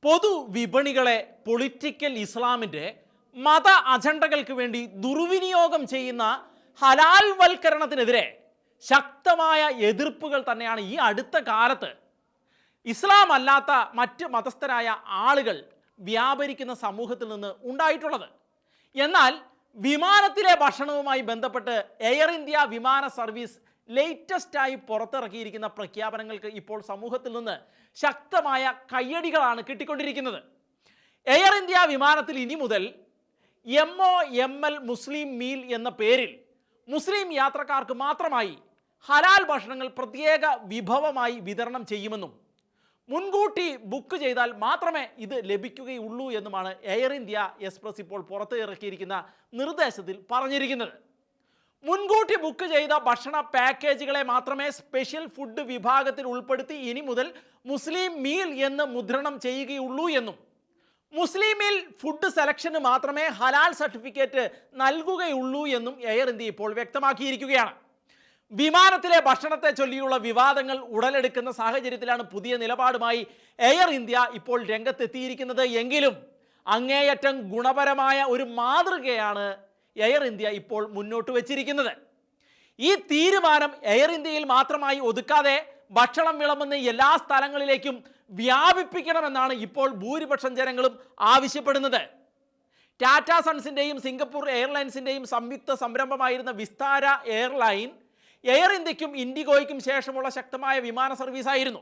പൊതുവിപണികളെ political ഇസ്ലാമിൻ്റെ മത അജണ്ടകൾക്ക് വേണ്ടി ദുർവിനിയോഗം ചെയ്യുന്ന ഹലാൽ വൽക്കരണത്തിനെതിരെ ശക്തമായ എതിർപ്പുകൾ തന്നെയാണ് ഈ അടുത്ത കാലത്ത് ഇസ്ലാം അല്ലാത്ത മറ്റ് മതസ്ഥരായ ആളുകൾ വ്യാപരിക്കുന്ന സമൂഹത്തിൽ നിന്ന് ഉണ്ടായിട്ടുള്ളത്. എന്നാൽ വിമാനത്തിലെ ഭക്ഷണവുമായി ബന്ധപ്പെട്ട് എയർ ഇന്ത്യ വിമാന സർവീസ് ലേറ്റസ്റ്റായി പുറത്തിറക്കിയിരിക്കുന്ന പ്രഖ്യാപനങ്ങൾക്ക് ഇപ്പോൾ സമൂഹത്തിൽ നിന്ന് ശക്തമായ കയ്യടികളാണ് കിട്ടിക്കൊണ്ടിരിക്കുന്നത്. എയർ ഇന്ത്യ വിമാനത്തിൽ ഇനി മുതൽ MOML മുസ്ലിം മീൽ എന്ന പേരിൽ മുസ്ലിം യാത്രക്കാർക്ക് മാത്രമായി ഹലാൽ ഭക്ഷണങ്ങൾ പ്രത്യേക വിഭവമായി വിതരണം ചെയ്യുമെന്നും മുൻകൂട്ടി ബുക്ക് ചെയ്താൽ മാത്രമേ ഇത് ലഭിക്കുകയുള്ളൂ എന്നുമാണ് എയർ ഇന്ത്യ എക്സ്പ്രസ് ഇപ്പോൾ പുറത്തിറക്കിയിരിക്കുന്ന നിർദ്ദേശത്തിൽ പറഞ്ഞിരിക്കുന്നത്. മുൻകൂട്ടി ബുക്ക് ചെയ്ത ഭക്ഷണ പാക്കേജുകളെ മാത്രമേ സ്പെഷ്യൽ ഫുഡ് വിഭാഗത്തിൽ ഉൾപ്പെടുത്തി ഇനി മുതൽ മുസ്ലിം മീൽ എന്ന് മുദ്രണം ചെയ്യുകയുള്ളൂ എന്നും മുസ്ലിം മീൽ ഫുഡ് സെലക്ഷന് മാത്രമേ ഹലാൽ സർട്ടിഫിക്കറ്റ് നൽകുകയുള്ളൂ എന്നും എയർ ഇന്ത്യ ഇപ്പോൾ വ്യക്തമാക്കിയിരിക്കുകയാണ്. വിമാനത്തിലെ ഭക്ഷണത്തെ ചൊല്ലിയുള്ള വിവാദങ്ങൾ ഉടലെടുക്കുന്ന സാഹചര്യത്തിലാണ് പുതിയ നിലപാടുമായി എയർ ഇന്ത്യ ഇപ്പോൾ രംഗത്തെത്തിയിരിക്കുന്നത്. എങ്കിലും അങ്ങേയറ്റം ഗുണപരമായ ഒരു മാതൃകയാണ് എയർ ഇന്ത്യ ഇപ്പോൾ മുന്നോട്ട് വച്ചിരിക്കുന്നത്. ഈ തീരുമാനം എയർ ഇന്ത്യയിൽ മാത്രമായി ഒതുക്കാതെ ഭക്ഷണം വിളമ്പുന്ന എല്ലാ സ്ഥലങ്ങളിലേക്കും വ്യാപിപ്പിക്കണമെന്നാണ് ഇപ്പോൾ ഭൂരിപക്ഷം ജനങ്ങളും ആവശ്യപ്പെടുന്നത്. ടാറ്റ സൺസിൻ്റെയും സിംഗപ്പൂർ എയർലൈൻസിൻ്റെയും സംയുക്ത സംരംഭമായിരുന്ന വിസ്താര എയർലൈൻ എയർ ഇന്ത്യക്കും ഇൻഡിഗോയ്ക്കും ശേഷമുള്ള ശക്തമായ വിമാന സർവീസായിരുന്നു.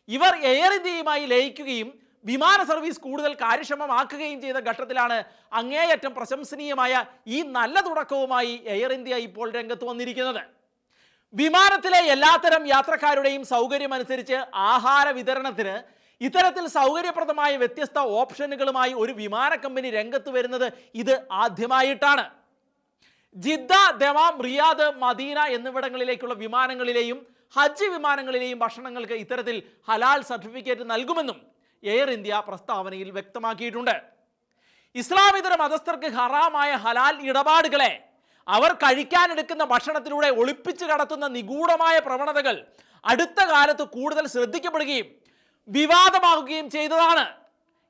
ഇവർ എയർ ഇന്ത്യയുമായി ലയിക്കുകയും വിമാന സർവീസ് കൂടുതൽ കാര്യക്ഷമമാക്കുകയും ചെയ്ത ഘട്ടത്തിലാണ് അങ്ങേയറ്റം പ്രശംസനീയമായ ഈ നല്ല തുടക്കവുമായി എയർ ഇന്ത്യ ഇപ്പോൾ രംഗത്ത് വന്നിരിക്കുന്നത്. വിമാനത്തിലെ എല്ലാത്തരം യാത്രക്കാരുടെയും സൗകര്യമനുസരിച്ച് ആഹാര വിതരണത്തിന് ഇത്തരത്തിൽ സൗകര്യപ്രദമായ വ്യത്യസ്ത ഓപ്ഷനുകളുമായി ഒരു വിമാന കമ്പനി രംഗത്ത് വരുന്നത് ഇത് ആദ്യമായിട്ടാണ്. ജിദ്ദ, ദമാം, റിയാദ്, മദീന എന്നിവിടങ്ങളിലേക്കുള്ള വിമാനങ്ങളിലെയും ഹജ്ജ് വിമാനങ്ങളിലെയും ഭക്ഷണങ്ങൾക്ക് ഇത്തരത്തിൽ ഹലാൽ സർട്ടിഫിക്കറ്റ് നൽകുമെന്നും എയർ ഇന്ത്യ പ്രസ്താവനയിൽ വ്യക്തമാക്കിയിട്ടുണ്ട്. ഇസ്ലാമിതര മതസ്ഥർക്ക് ഹറാമായ ഹലാൽ ഇടപാടുകളെ അവർ കഴിക്കാനെടുക്കുന്ന ഭക്ഷണത്തിലൂടെ ഒളിപ്പിച്ച് കടത്തുന്ന നിഗൂഢമായ പ്രവണതകൾ അടുത്ത കാലത്ത് കൂടുതൽ ശ്രദ്ധിക്കപ്പെടുകയും വിവാദമാകുകയും ചെയ്തതാണ്.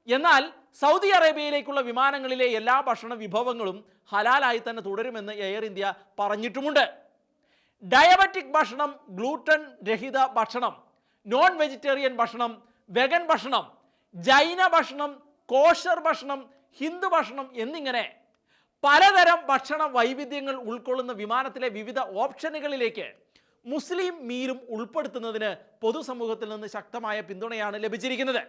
എന്നാൽ സൗദി അറേബ്യയിലേക്കുള്ള വിമാനങ്ങളിലെ എല്ലാ ഭക്ഷണ വിഭവങ്ങളും ഹലാലായി തന്നെ തുടരുമെന്ന് എയർ ഇന്ത്യ പറഞ്ഞിട്ടുമുണ്ട്. ഡയബറ്റിക് ഭക്ഷണം, ഗ്ലൂട്ടൻ രഹിത ഭക്ഷണം, നോൺ വെജിറ്റേറിയൻ ഭക്ഷണം, വെഗൻ ഭക്ഷണം, ജൈന ഭക്ഷണം, കോഷർ ഭക്ഷണം, ഹിന്ദു ഭക്ഷണം എന്നിങ്ങനെ പലതരം ഭക്ഷണ വൈവിധ്യങ്ങൾ ഉൾക്കൊള്ളുന്ന വിമാനത്തിലെ വിവിധ ഓപ്ഷനുകളിലേക്ക് മുസ്ലിം മീലും ഉൾപ്പെടുത്തുന്നതിന് പൊതുസമൂഹത്തിൽ നിന്ന് ശക്തമായ പിന്തുണയാണ് ലഭിച്ചിരിക്കുന്നത്.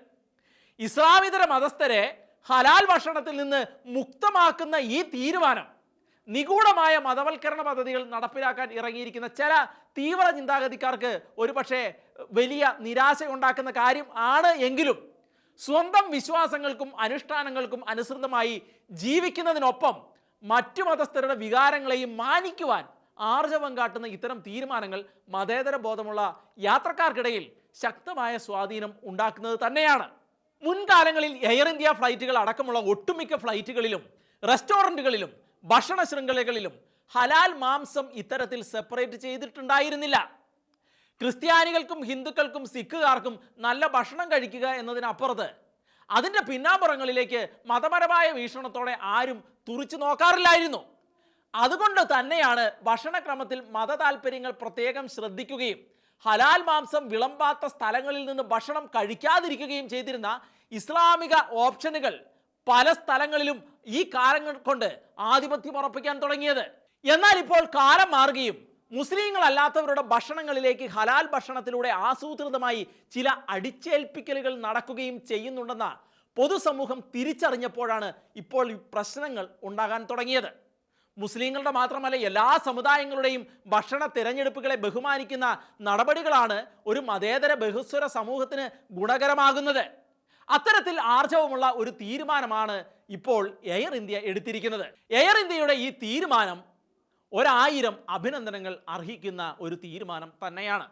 ഇസ്ലാമിതര മതസ്ഥരെ ഹലാൽ ഭക്ഷണത്തിൽ നിന്ന് മുക്തമാക്കുന്ന ഈ തീരുമാനം നിഗൂഢമായ മതവൽക്കരണ പദ്ധതികൾ നടപ്പിലാക്കാൻ ഇറങ്ങിയിരിക്കുന്ന ചില തീവ്ര ചിന്താഗതിക്കാർക്ക് ഒരുപക്ഷെ വലിയ നിരാശ ഉണ്ടാക്കുന്ന കാര്യം ആണ്. എങ്കിലും സ്വന്തം വിശ്വാസങ്ങൾക്കും അനുഷ്ഠാനങ്ങൾക്കും അനുസൃതമായി ജീവിക്കുന്നതിനൊപ്പം മറ്റു മതസ്ഥരുടെ വികാരങ്ങളെയും മാനിക്കുവാൻ ആർജവം കാട്ടുന്ന ഇത്തരം തീരുമാനങ്ങൾ മതേതര ബോധമുള്ള യാത്രക്കാർക്കിടയിൽ ശക്തമായ സ്വാധീനം ഉണ്ടാക്കുന്നത് തന്നെയാണ്. മുൻകാലങ്ങളിൽ എയർ ഇന്ത്യ ഫ്ലൈറ്റുകൾ അടക്കമുള്ള ഒട്ടുമിക്ക ഫ്ലൈറ്റുകളിലും റെസ്റ്റോറൻറ്റുകളിലും ഭക്ഷണ ശൃംഖലകളിലും ഹലാൽ മാംസം ഇത്തരത്തിൽ സെപ്പറേറ്റ് ചെയ്തിട്ടുണ്ടായിരുന്നില്ല. ക്രിസ്ത്യാനികൾക്കും ഹിന്ദുക്കൾക്കും സിഖുകാർക്കും നല്ല ഭക്ഷണം കഴിക്കുക എന്നതിനപ്പുറത്ത് അതിൻ്റെ പിന്നാമ്പുറങ്ങളിലേക്ക് മതപരമായ വീക്ഷണത്തോടെ ആരും തുറിച്ചു നോക്കാറില്ലായിരുന്നു. അതുകൊണ്ട് തന്നെയാണ് ഭക്ഷണക്രമത്തിൽ മത താല്പര്യങ്ങൾ പ്രത്യേകം ശ്രദ്ധിക്കുകയും ഹലാൽ മാംസം വിളമ്പാത്ത സ്ഥലങ്ങളിൽ നിന്ന് ഭക്ഷണം കഴിക്കാതിരിക്കുകയും ചെയ്തിരുന്ന ഇസ്ലാമിക ഓപ്ഷനുകൾ പല സ്ഥലങ്ങളിലും ഈ കാലങ്ങൾ കൊണ്ട് ആധിപത്യം ഉറപ്പിക്കാൻ തുടങ്ങിയത്. എന്നാൽ ഇപ്പോൾ കാലം മാറുകയും മുസ്ലിങ്ങളല്ലാത്തവരുടെ ഭക്ഷണങ്ങളിലേക്ക് ഹലാൽ ഭക്ഷണത്തിലൂടെ ആസൂത്രിതമായി ചില അടിച്ചേൽപ്പിക്കലുകൾ നടക്കുകയും ചെയ്യുന്നുണ്ടെന്ന പൊതുസമൂഹം തിരിച്ചറിഞ്ഞപ്പോഴാണ് ഇപ്പോൾ ഈ പ്രശ്നങ്ങൾ ഉണ്ടാകാൻ തുടങ്ങിയത്. മുസ്ലിങ്ങളുടെ മാത്രമല്ല എല്ലാ സമുദായങ്ങളുടെയും ഭക്ഷണ തിരഞ്ഞെടുപ്പുകളെ ബഹുമാനിക്കുന്ന നടപടികളാണ് ഒരു മതേതര ബഹുസ്വര സമൂഹത്തിന് ഗുണകരമാകുന്നത്. അത്തരത്തിൽ ആർജവമുള്ള ഒരു തീരുമാനമാണ് ഇപ്പോൾ എയർ ഇന്ത്യ എടുത്തിരിക്കുന്നത്. എയർ ഇന്ത്യയുടെ ഈ തീരുമാനം 1000 അഭിനന്ദനങ്ങൾ അർഹിക്കുന്ന ഒരു തീരുമാനം തന്നെയാണ്.